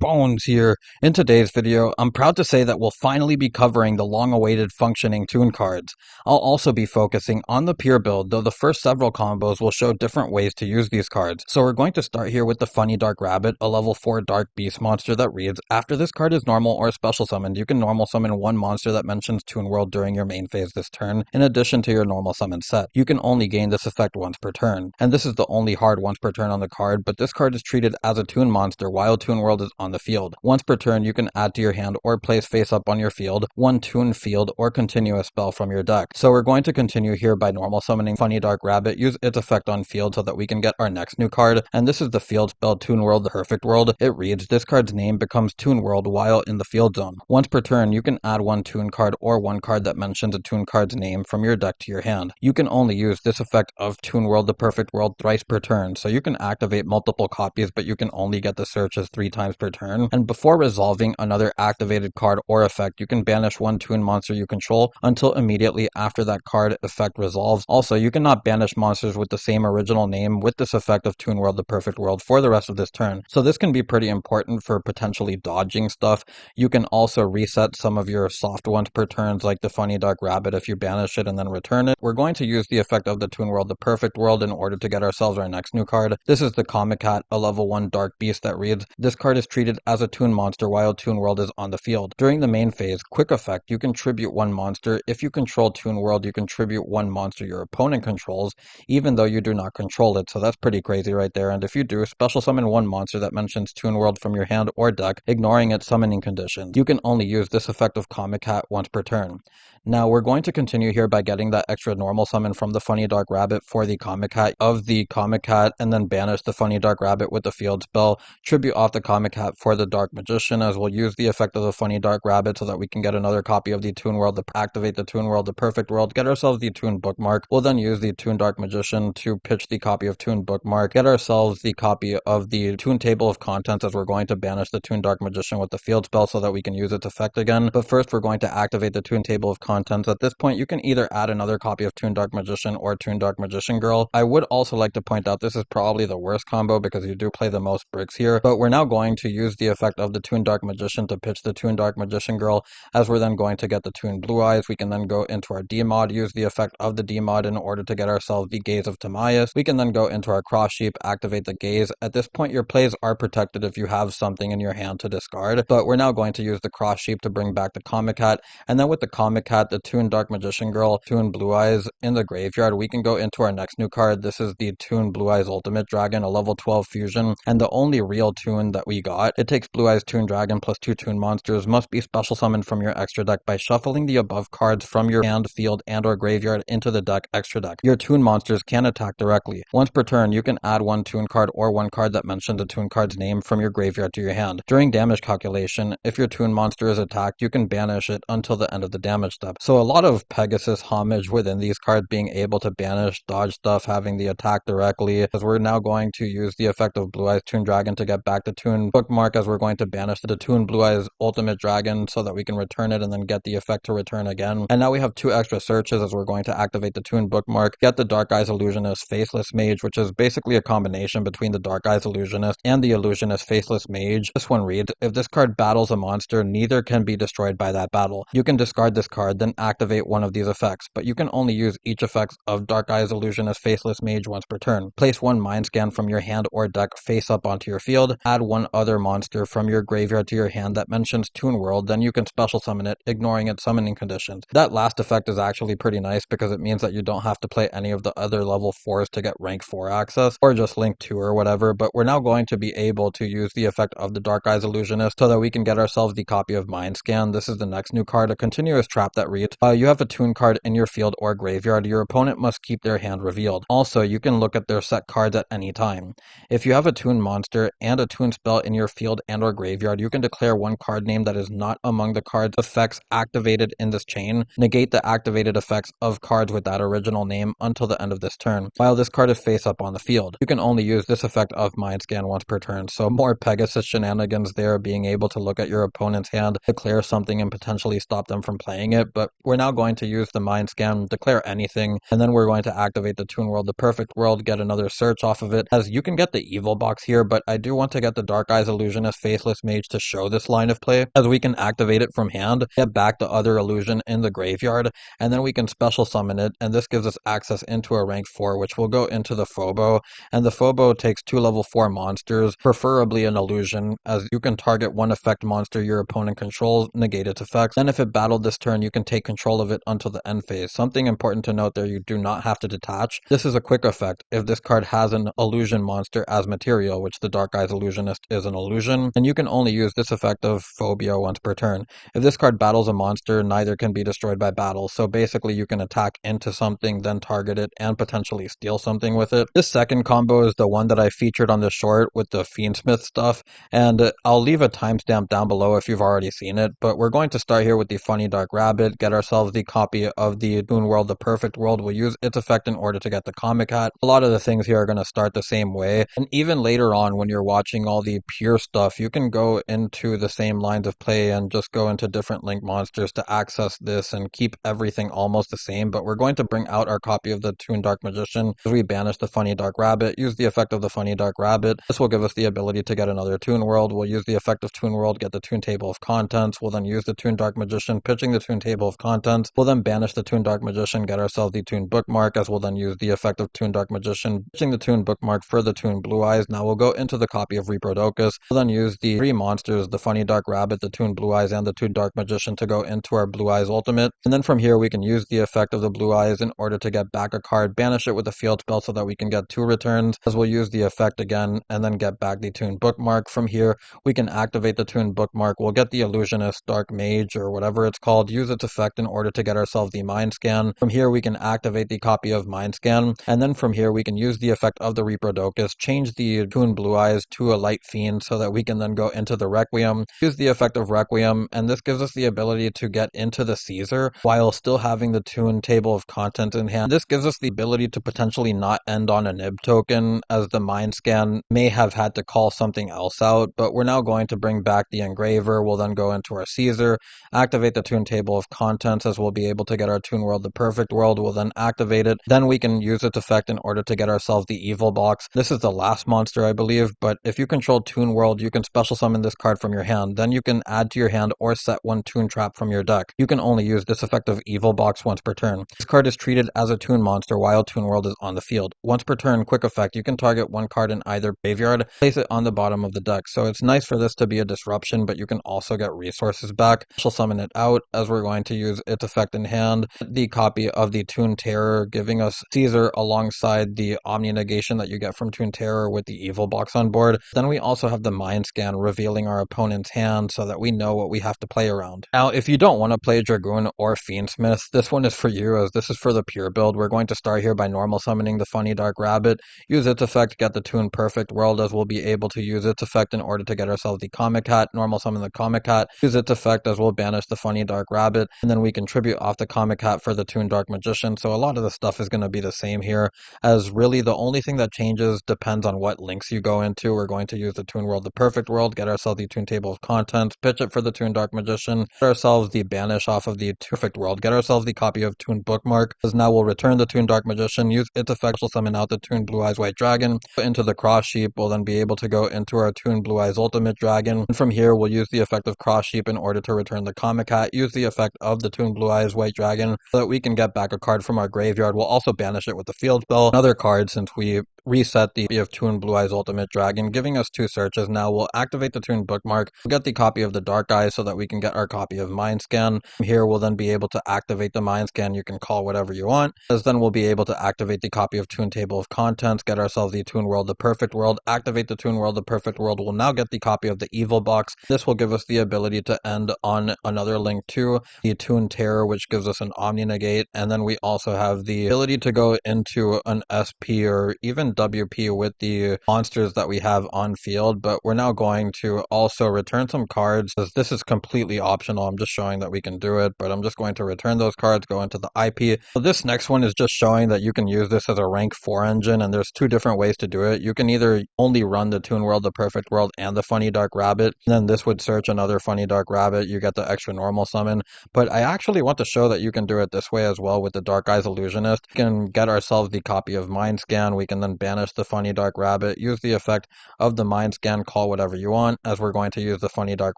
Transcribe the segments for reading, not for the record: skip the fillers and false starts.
Bones here. In today's video, I'm proud to say that we'll finally be covering the long-awaited functioning Toon cards. I'll also be focusing on the pure build, though the first several combos will show different ways to use these cards. So we're going to start here with the Funny Dark Rabbit, a level 4 Dark Beast monster that reads, after this card is normal or special summoned, you can normal summon one monster that mentions Toon World during your main phase this turn, in addition to your normal summon set. You can only gain this effect once per turn, and this is the only hard once per turn on the card, but this card is treated as a Toon monster while Toon World is on the field. Once per turn, you can add to your hand or place face up on your field one Toon field or continue a spell from your deck. So we're going to continue here by normal summoning Funny Dark Rabbit, use its effect on field so that we can get our next new card, and this is the field spell Toon World, the Perfect World. It reads, this card's name becomes Toon World while in the field zone. Once per turn, you can add one Toon card or one card that mentions a Toon card's name from your deck to your hand. You can only use this effect of Toon World, the Perfect World thrice per turn, so you can activate multiple copies, but you can only get the searches 3 times per turn. And before resolving another activated card or effect, you can banish one Toon monster you control until immediately after that card effect resolves. Also, you cannot banish monsters with the same original name with this effect of Toon World, the Perfect World for the rest of this turn. So this can be pretty important for potentially dodging stuff. You can also reset some of your soft ones per turns, like the Funny Dark Rabbit if you banish it and then return it. We're going to use the effect of the Toon World, the Perfect World in order to get ourselves our next new card. This is the Comic Cat, a level 1 Dark Beast that reads, this card is treated as a Toon monster while Toon World is on the field. During the main phase, quick effect, you can tribute one monster. If you control Toon World, you can tribute one monster your opponent controls, even though you do not control it, so that's pretty crazy right there. And if you do, special summon one monster that mentions Toon World from your hand or deck, ignoring its summoning conditions. You can only use this effect of Comic Cat once per turn. Now, we're going to continue here by getting that extra normal summon from the Funny Dark Rabbit for the Comic Cat of the Comic Cat, and then banish the Funny Dark Rabbit with the field spell, tribute off the Comic Cat for the Dark Magician, as we'll use the effect of the Funny Dark Rabbit so that we can get another copy of the Toon World to activate the Toon World, the Perfect World, get ourselves the Toon Bookmark. We'll then use the Toon Dark Magician to pitch the copy of Toon Bookmark, get ourselves the copy of the Toon Table of Contents, as we're going to banish the Toon Dark Magician with the field spell so that we can use its effect again. But first, we're going to activate the Toon Table of Contents. At this point, you can either add another copy of Toon Dark Magician or Toon Dark Magician Girl. I would also like to point out this is probably the worst combo because you do play the most bricks here, but we're now going to use the effect of the Toon Dark Magician to pitch the Toon Dark Magician Girl, as we're then going to get the Toon Blue Eyes. We can then go into our D-Mod, use the effect of the D-Mod in order to get ourselves the Gaze of Timaeus. We can then go into our Cross Sheep, activate the Gaze. At this point, your plays are protected if you have something in your hand to discard, but we're now going to use the Cross Sheep to bring back the Comic Cat, and then with the Comic Cat, the Toon Dark Magician Girl, Toon Blue Eyes in the graveyard, we can go into our next new card. This is the Toon Blue Eyes Ultimate Dragon, a level 12 fusion, and the only real Toon that we got. It takes Blue Eyes Toon Dragon plus 2 Toon monsters, must be special summoned from your extra deck by shuffling the above cards from your hand, field, and or graveyard into the deck extra deck. Your Toon monsters can attack directly. Once per turn, you can add one Toon card or one card that mentions a Toon card's name from your graveyard to your hand. During damage calculation, if your Toon monster is attacked, you can banish it until the end of the damage step. So a lot of Pegasus homage within these cards, being able to banish, dodge stuff, having the attack directly, as we're now going to use the effect of Blue Eyes Toon Dragon to get back the Toon Bookmark, as we're going to banish the Toon Blue Eyes Ultimate Dragon so that we can return it and then get the effect to return again. And now we have 2 extra searches, as we're going to activate the Toon Bookmark, get the Dark Eyes Illusionist Faceless Mage, which is basically a combination between the Dark Eyes Illusionist and the Illusionist Faceless Mage. This one reads, if this card battles a monster, neither can be destroyed by that battle. You can discard this card, then activate one of these effects, but you can only use each effect of Dark Eyes Illusionist Faceless Mage once per turn. Place one Mind Scan from your hand or deck face up onto your field, add one other monster from your graveyard to your hand that mentions Toon World, then you can special summon it, ignoring its summoning conditions. That last effect is actually pretty nice because it means that you don't have to play any of the other level 4s to get rank 4 access, or just link 2 or whatever, but we're now going to be able to use the effect of the Dark Eyes Illusionist so that we can get ourselves the copy of Mind Scan. This is the next new card, a continuous trap that reads, you have a Toon card in your field or graveyard, your opponent must keep their hand revealed. Also, you can look at their set cards at any time. If you have a Toon monster and a Toon spell in your field and or graveyard, you can declare one card name that is not among the cards effects activated in this chain. Negate the activated effects of cards with that original name until the end of this turn, while this card is face up on the field. You can only use this effect of Mind Scan once per turn, so more Pegasus shenanigans there, being able to look at your opponent's hand, declare something, and potentially stop them from playing it, but but we're now going to use the Mind Scan, declare anything, and then we're going to activate the Toon World, the Perfect World, get another search off of it, as you can get the Evil box here, but I do want to get the Dark Eyes Illusionist Faithless Mage to show this line of play, as we can activate it from hand, get back the other illusion in the graveyard, and then we can special summon it, and this gives us access into a rank 4, which will go into the Phobo, and the Phobo takes 2 level 4 monsters, preferably an illusion, as you can target one effect monster your opponent controls, negate its effects. Then if it battled this turn, you can take control of it until the end phase. Something important to note there, you do not have to detach. This is a quick effect. If this card has an illusion monster as material, which the Dark Eyes Illusionist is an illusion, then you can only use this effect of Phobia once per turn. If this card battles a monster, neither can be destroyed by battle, so basically you can attack into something, then target it, and potentially steal something with it. This second combo is the one that I featured on the short with the Fiendsmith stuff, and I'll leave a timestamp down below if you've already seen it, but we're going to start here with the Funny Dark Rabbit, get ourselves the copy of the Toon World, the Perfect World. We'll use its effect in order to get the Comic Hat. A lot of the things here are going to start the same way, and even later on when you're watching all the pure stuff, you can go into the same lines of play and just go into different link monsters to access this and keep everything almost the same, but we're going to bring out our copy of the Toon Dark Magician as we banish the Funny Dark Rabbit, use the effect of the Funny Dark Rabbit. This will give us the ability to get another Toon World. We'll use the effect of Toon World, get the Toon Table of Contents. We'll then use the Toon Dark Magician, pitching the Toon Table of Contents. We'll then banish the Toon Dark Magician, get ourselves the Toon Bookmark, as we'll then use the effect of Toon Dark Magician, pitching the Toon Bookmark for the Toon Blue Eyes. Now we'll go into the copy of Reproducus. We'll then use the 3 monsters, the Funny Dark Rabbit, the Toon Blue Eyes, and the Toon Dark Magician to go into our Blue Eyes Ultimate. And then from here we can use the effect of the Blue Eyes in order to get back a card, banish it with a field spell so that we can get 2 returns, as we'll use the effect again, and then get back the Toon Bookmark. From here we can activate the Toon Bookmark. We'll get the Illusionist Dark Mage, or whatever it's called, use its effect in order to get ourselves the Mind Scan. From here we can activate the copy of Mind Scan, and then from here we can use the effect of the Reproducus, change the Toon Blue Eyes to a Light Fiend so that we can then go into the Requiem, use the effect of Requiem, and this gives us the ability to get into the Caesar while still having the Toon Table of Contents in hand. This gives us the ability to potentially not end on a nib token, as the Mind Scan may have had to call something else out, but we're now going to bring back the Engraver. We'll then go into our Caesar, activate the Toon Table of Contents, as we'll be able to get our Toon World, the Perfect World. We'll then activate it. Then we can use its effect in order to get ourselves the Evil box. This is the last monster, I believe, but if you control Toon World, you can special summon this card from your hand. Then you can add to your hand or set 1 Toon Trap from your deck. You can only use this effect of Evil box once per turn. This card is treated as a Toon monster while Toon World is on the field. Once per turn, quick effect, you can target 1 card in either graveyard, place it on the bottom of the deck. So it's nice for this to be a disruption, but you can also get resources back. She'll summon it out, as we're going to use its effect in hand. The copy of the Toon Terror, giving us Caesar alongside the Omni Negation that you get from Toon Terror with the Evil box on board. Then we also have the Mind Scan, revealing our opponent's hand so that we know what we have to play around. Now, if you don't want to play Dragoon or Fiendsmith, this one is for you, as this is for the pure build. We're going to start here by normal summoning the Funny Dark Rabbit, use its effect, get the Toon Perfect World, as we'll be able to use its effect in order to get ourselves the Comic Hat, normal summon the Comic Hat, use its effect as we'll banish the Funny Dark Rabbit, and then we contribute off the Comic Hat for the Toon Dark Magician. So a lot of the stuff is going to be the same here, as really the only thing that changes depends on what links you go into. We're going to use the Toon World, the Perfect World, get ourselves the Toon Table of Contents, pitch it for the Toon Dark Magician, get ourselves the banish off of the Perfect World, get ourselves the copy of Toon Bookmark, as now we'll return the Toon Dark Magician, use its effect, we'll summon out the Toon Blue Eyes White Dragon, put into the Cross Sheep. We'll then be able to go into our Toon Blue Eyes Ultimate Dragon, and from here we'll use the effect of Cross Sheep in order to return the Comic Hat, use the effect of the Toon Blue Eyes White Dragon so that we can get back a card from our graveyard. We'll also banish it with the field spell, another card, since we reset the of Toon Blue Eyes Ultimate Dragon, giving us 2 searches. Now we'll activate the Toon Bookmark, we'll get the copy of the Dark Eyes so that we can get our copy of Mind Scan. From here we'll then be able to activate the Mind Scan. You can call whatever you want, as then we'll be able to activate the copy of Toon Table of Contents, get ourselves the Toon World, the Perfect World, activate the Toon World, the Perfect World. We'll now get the copy of the Evil box. This will give us the ability to end on another link too, the Toon Terror, which gives us an Omni Negate, and then we also have the ability to go into an SP or even spend WP with the monsters that we have on field, but we're now going to also return some cards. This is completely optional. I'm just showing that we can do it, but I'm just going to return those cards, go into the IP. So this next one is just showing that you can use this as a rank 4 engine, and there's two different ways to do it. You can either only run the Toon World, the Perfect World, and the Funny Dark Rabbit, and then this would search another Funny Dark Rabbit. You get the extra normal summon, but I actually want to show that you can do it this way as well with the Dark Eyes Illusionist. We can get ourselves the copy of Mind Scan. We can then banish the Funny Dark Rabbit, use the effect of the Mind Scan, call whatever you want, as we're going to use the Funny Dark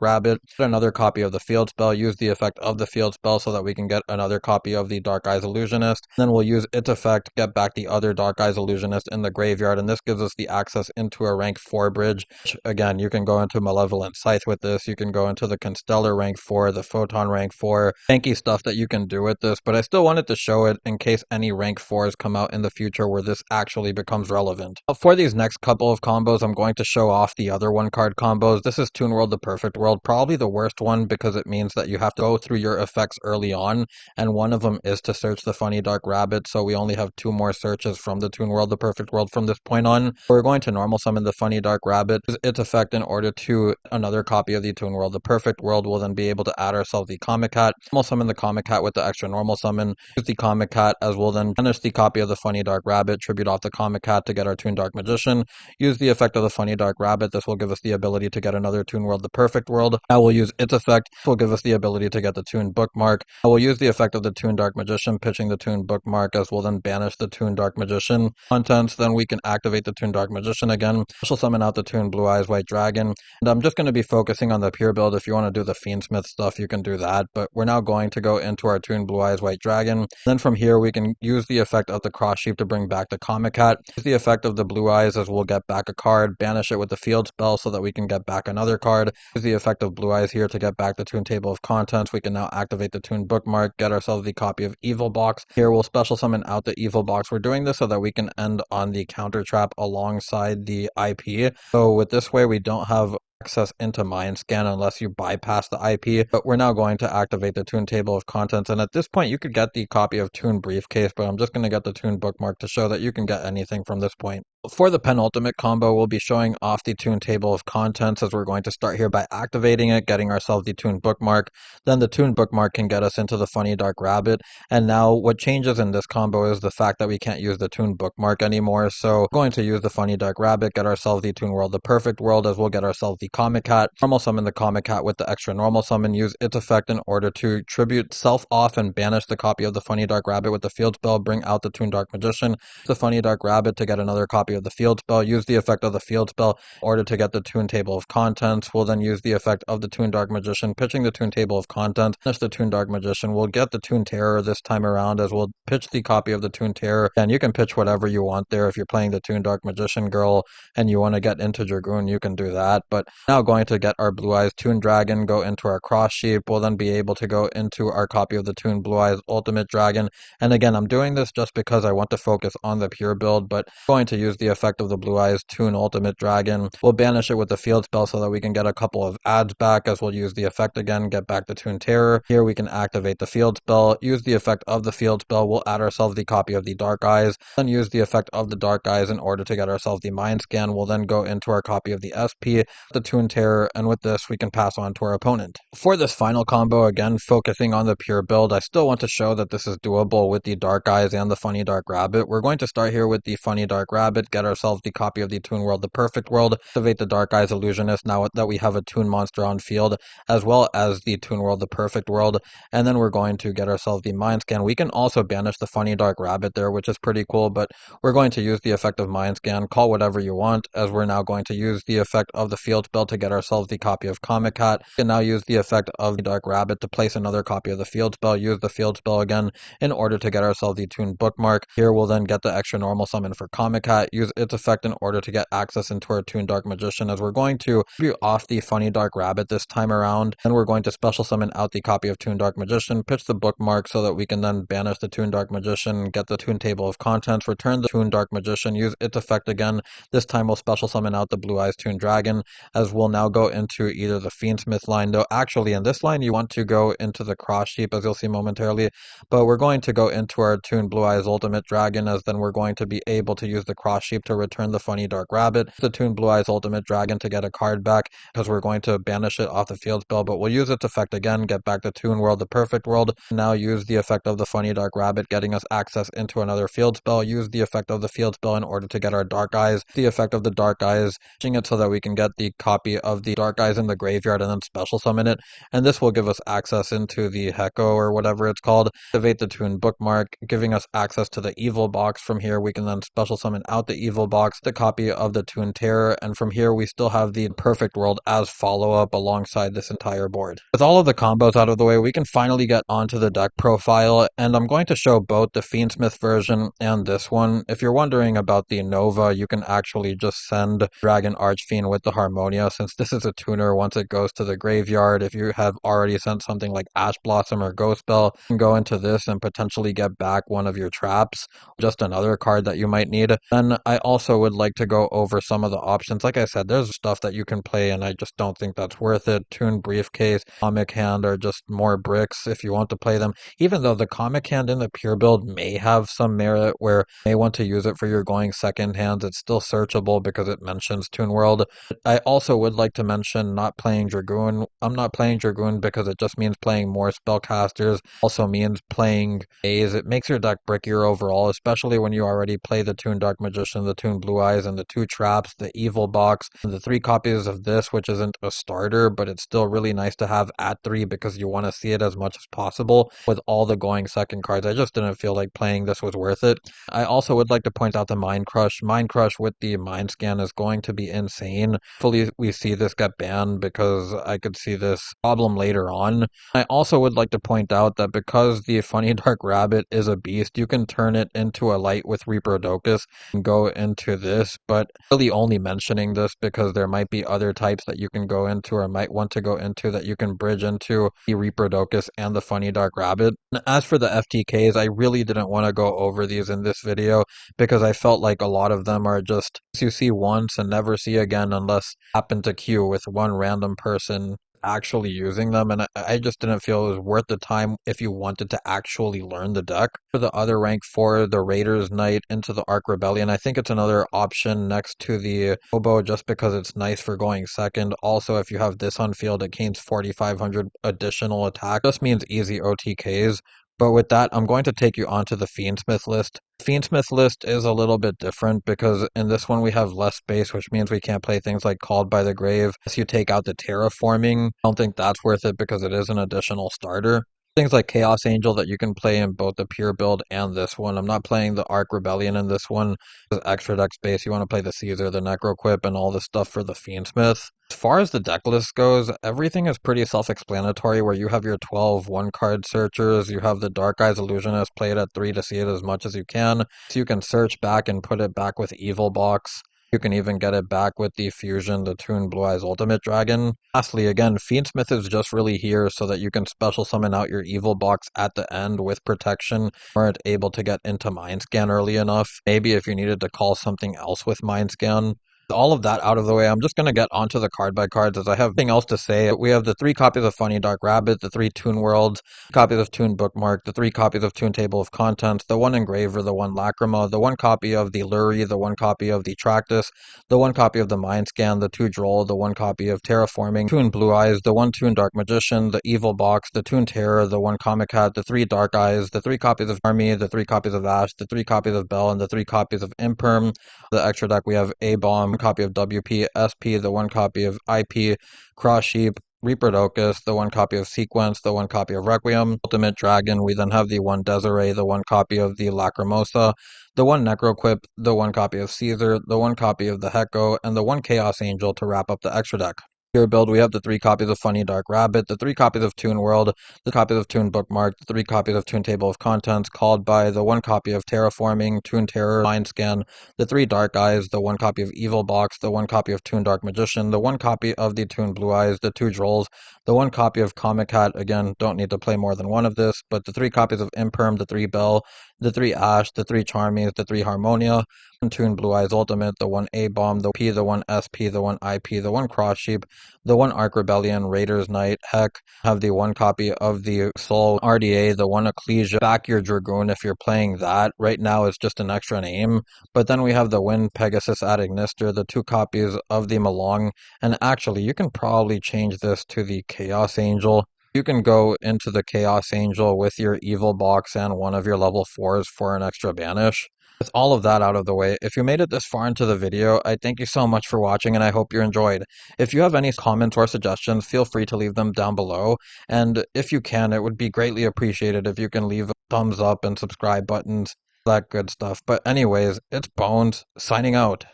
Rabbit. Get another copy of the Field Spell, use the effect of the Field Spell so that we can get another copy of the Dark Eyes Illusionist. Then we'll use its effect, get back the other Dark Eyes Illusionist in the graveyard, and this gives us the access into a rank 4 bridge. Again, you can go into Malevolent Scythe with this, you can go into the Constellar rank 4, the Photon rank 4, tanky stuff that you can do with this, but I still wanted to show it in case any rank 4s come out in the future where this actually becomes relevant. For these next couple of combos, I'm going to show off the other one card combos. This is Toon World, the Perfect World, probably the worst one because it means that you have to go through your effects early on, and one of them is to search the Funny Dark Rabbit, so we only have 2 more searches from the Toon World, the Perfect World from this point on. We're going to normal summon the Funny Dark Rabbit, its effect in order to another copy of the Toon World, the Perfect World. We'll then be able to add ourselves the Comic Cat, normal summon the Comic Cat with the extra normal summon, use the Comic Cat, as we'll then banish the copy of the Funny Dark Rabbit, tribute off the Comic Cat to get our Toon Dark Magician, use the effect of the Funny Dark Rabbit. This will give us the ability to get another Toon World, the Perfect World. Now we'll use its effect. This will give us the ability to get the Toon Bookmark. Now we'll use the effect of the Toon Dark Magician, pitching the Toon Bookmark, as we'll then banish the Toon Dark Magician contents. Then we can activate the Toon Dark Magician again. Special summon out the Toon Blue Eyes White Dragon. And I'm just going to be focusing on the pure build. If you want to do the Fiendsmith stuff, you can do that. But we're now going to go into our Toon Blue Eyes White Dragon. Then from here, we can use the effect of the Cross Sheep to bring back the Comic Cat. Use the effect of the Blue Eyes, as we'll get back a card. Banish it with the Field Spell so that we can get back another card. Use the effect of Blue Eyes here to get back the Toon Table of Contents. We can now activate the Toon Bookmark, get ourselves the copy of Evil Box. Here we'll special summon out the Evil Box. We're doing this so that we can end on the Counter Trap alongside the IP. So with this way, we don't have access into Mind Scan unless you bypass the IP, but we're now going to activate the Toon Table of Contents, and at this point you could get the copy of Toon Briefcase, but I'm just going to get the Toon Bookmark to show that you can get anything from this point. For the penultimate combo, we'll be showing off the Toon Table of Contents, as we're going to start here by activating it, getting ourselves the Toon Bookmark. Then the Toon Bookmark can get us into the Funny Dark Rabbit, and now what changes in this combo is the fact that we can't use the Toon Bookmark anymore, so we're going to use the Funny Dark Rabbit, get ourselves the Toon World, the Perfect World, as we'll get ourselves the Comic Cat, normal summon the Comic Cat with the extra normal summon, use its effect in order to tribute self off and banish the copy of the Funny Dark Rabbit with the Field Spell, bring out the Toon Dark Magician, the Funny Dark Rabbit to get another copy of the Field Spell, use the effect of the Field Spell in order to get the Toon Table of Contents. We'll then use the effect of the Toon Dark Magician, pitching the Toon Table of Contents, finish the Toon Dark Magician. We'll get the Toon Terror this time around, as we'll pitch the copy of the Toon Terror, and you can pitch whatever you want there. If you're playing the Toon Dark Magician girl and you want to get into Dragoon, you can do that, but now going to get our Blue Eyes Toon Dragon, go into our Cross Sheep. We'll then be able to go into our copy of the Toon Blue Eyes Ultimate Dragon, and again, I'm doing this just because I want to focus on the pure build, but I'm going to use the effect of the Blue Eyes Toon Ultimate Dragon. We'll banish it with the Field Spell so that we can get a couple of adds back, as we'll use the effect again, get back the Toon Terror. Here we can activate the Field Spell, use the effect of the Field Spell. We'll add ourselves the copy of the Dark Eyes, then use the effect of the Dark Eyes in order to get ourselves the Mind Scan. We'll then go into our copy of the SP, the Toon Terror, and with this we can pass on to our opponent. For this final combo, again focusing on the pure build, I still want to show that this is doable with the Dark Eyes and the Funny Dark Rabbit. We're going to start here with the Funny Dark Rabbit, get ourselves the copy of the Toon World, the Perfect World, activate the Dark Eyes Illusionist now that we have a Toon monster on field, as well as the Toon World, the Perfect World, and then we're going to get ourselves the Mind Scan. We can also banish the Funny Dark Rabbit there, which is pretty cool, but we're going to use the effect of Mind Scan, call whatever you want, as we're now going to use the effect of the Field Spell to get ourselves the copy of Comic Cat. We can now use the effect of the Dark Rabbit to place another copy of the Field Spell, use the Field Spell again in order to get ourselves the Toon Bookmark. Here we'll then get the extra normal summon for Comic Cat, use its effect in order to get access into our Toon Dark Magician, as we're going to tribute off the Funny Dark Rabbit this time around, and we're going to special summon out the copy of Toon Dark Magician, pitch the Bookmark so that we can then banish the Toon Dark Magician, get the Toon Table of Contents, return the Toon Dark Magician, use its effect again. This time we'll special summon out the Blue Eyes Toon Dragon, as we'll now go into either the Fiendsmith line, though actually in this line you want to go into the Cross Sheep, as you'll see momentarily, but we're going to go into our Toon Blue Eyes Ultimate Dragon, as then we're going to be able to use the Cross Sheep to return the Funny Dark Rabbit, the Toon Blue Eyes Ultimate Dragon to get a card back, because we're going to banish it off the field spell, but we'll use its effect again, get back the Toon World, the Perfect World, now use the effect of the Funny Dark Rabbit, getting us access into another field spell, use the effect of the field spell in order to get our Dark Eyes, the effect of the Dark Eyes, changing it so that we can get the copy of the Dark Eyes in the graveyard and then special summon it, and this will give us access into the Hecko or whatever it's called, activate the Toon Bookmark, giving us access to the Evil Box. From here we can then special summon out the Evil Box, the copy of the Toon Terror, and from here we still have the Perfect World as follow-up alongside this entire board. With all of the combos out of the way, we can finally get onto the deck profile, and I'm going to show both the Fiendsmith version and this one. If you're wondering about the Nova, you can actually just send Dragon Archfiend with the Harmonia, since this is a tuner once it goes to the graveyard. If you have already sent something like Ash Blossom or Ghost Spell, you can go into this and potentially get back one of your traps, just another card that you might need. Then I also would like to go over some of the options. Like I said, there's stuff that you can play and I just don't think that's worth it. Toon Briefcase, Comic Hand are just more bricks if you want to play them, even though the Comic Hand in the pure build may have some merit where you may want to use it for your going second hands. It's still searchable because it mentions Toon World. I also would like to mention not playing Dragoon. I'm not playing Dragoon because it just means playing more spellcasters, also means playing A's. It makes your deck brickier overall, especially when you already play the Toon Dark Magician, the Toon Blue Eyes, and the 2 traps, the Evil Box, and the 3 copies of this, which isn't a starter, but it's still really nice to have at 3 because you want to see it as much as possible with all the going second cards. I just didn't feel like playing this was worth it. I also would like to point out the Mind Crush. Mind Crush with the Mind Scan is going to be insane. Hopefully we see this get banned because I could see this problem later on. I also would like to point out that because the Funny Dark Rabbit is a beast, you can turn it into a light with Reaperdocus and go into this, but really only mentioning this because there might be other types that you can go into or might want to go into that you can bridge into the Reaperdocus and the Funny Dark Rabbit. And as for the FTKs, I really didn't want to go over these in this video because I felt like a lot of them are just you see once and never see again unless happen to queue with one random person actually using them, and I just didn't feel it was worth the time if you wanted to actually learn the deck. For the other rank 4, the Raiders Knight into the Ark Rebellion, I think it's another option next to the Oboe just because it's nice for going second. Also, if you have this on field, it gains 4,500 additional attack. Just means easy OTKs. But with that, I'm going to take you onto the Fiendsmith list. The Fiendsmith list is a little bit different because in this one we have less space, which means we can't play things like Called by the Grave. If you take out the Terraforming, I don't think that's worth it because it is an additional starter. Things like Chaos Angel that you can play in both the pure build and this one. I'm not playing the Ark Rebellion in this one. There's extra deck space. You want to play the Caesar, the Necroquip, and all this stuff for the Fiendsmith. As far as the deck list goes, everything is pretty self-explanatory where you have your 12 one-card searchers, you have the Dark Eyes Illusionist, play it at 3 to see it as much as you can. So you can search back and put it back with Evil Box. You can even get it back with the Fusion, the Toon Blue Eyes Ultimate Dragon. Lastly, again, Fiendsmith is just really here so that you can special summon out your Evil Box at the end with protection. Weren't able to get into Mind Scan early enough. Maybe if you needed to call something else with Mind Scan. All of that out of the way, I'm just going to get onto the card by cards as I have nothing else to say. We have the 3 copies of Funny Dark Rabbit, the 3 Toon Worlds, copies of Toon Bookmark, the 3 copies of Toon Table of Contents, the 1 Engraver, the 1 Lacrima, the 1 copy of the Lurie, the 1 copy of the Tractus, the 1 copy of the Mind Scan, the 2 Droll, the 1 copy of Terraforming, Toon Blue Eyes, the 1 Toon Dark Magician, the Evil Box, the Toon Terror, the 1 Comic Hat, the 3 Dark Eyes, the 3 copies of Army, the 3 copies of Ash, the 3 copies of Bell, and the 3 copies of Imperm. The extra deck we have A-Bomb, 1 copy of WP, SP, the 1 copy of IP, Cross Sheep, Reaperdocus, the 1 copy of Sequence, the 1 copy of Requiem, Ultimate Dragon. We then have the 1 Desiree, the 1 copy of the Lacrimosa, the 1 Necroquip, the 1 copy of Caesar, the 1 copy of the Hecko, and the 1 Chaos Angel to wrap up the extra deck. Pure build, we have the 3 copies of Funny Dark Rabbit, the 3 copies of Toon World, the copies of Toon Bookmark, the 3 copies of Toon Table of Contents, Called by, the 1 copy of Terraforming, Toon Terror, Mind Scan, the 3 Dark Eyes, the 1 copy of Evil Box, the 1 copy of Toon Dark Magician, the 1 copy of the Toon Blue Eyes, the 2 Drolls, the 1 copy of Comic Hat. Again, don't need to play more than one of this, but the 3 copies of Imperm, the 3 Bell, the 3 Ash, the 3 Charmies, the 3 Harmonia, one Toon Blue Eyes Ultimate, the 1 A-Bomb, the P, the 1 SP, the 1 IP, the 1 Cross Sheep, the 1 Arc Rebellion, Raiders Knight, Heck, have the 1 copy of the Soul RDA, the 1 Ecclesia, back your Dragoon if you're playing that. Right now it's just an extra name. But then we have the Wind Pegasus Adagnister, the 2 copies of the Malong, and actually you can probably change this to the Chaos Angel. You can go into the Chaos Angel with your Evil Box and one of your level 4s for an extra banish. With all of that out of the way, if you made it this far into the video, I thank you so much for watching and I hope you enjoyed. If you have any comments or suggestions, feel free to leave them down below. And if you can, it would be greatly appreciated if you can leave a thumbs up and subscribe buttons, that good stuff. But anyways, it's Bones, signing out.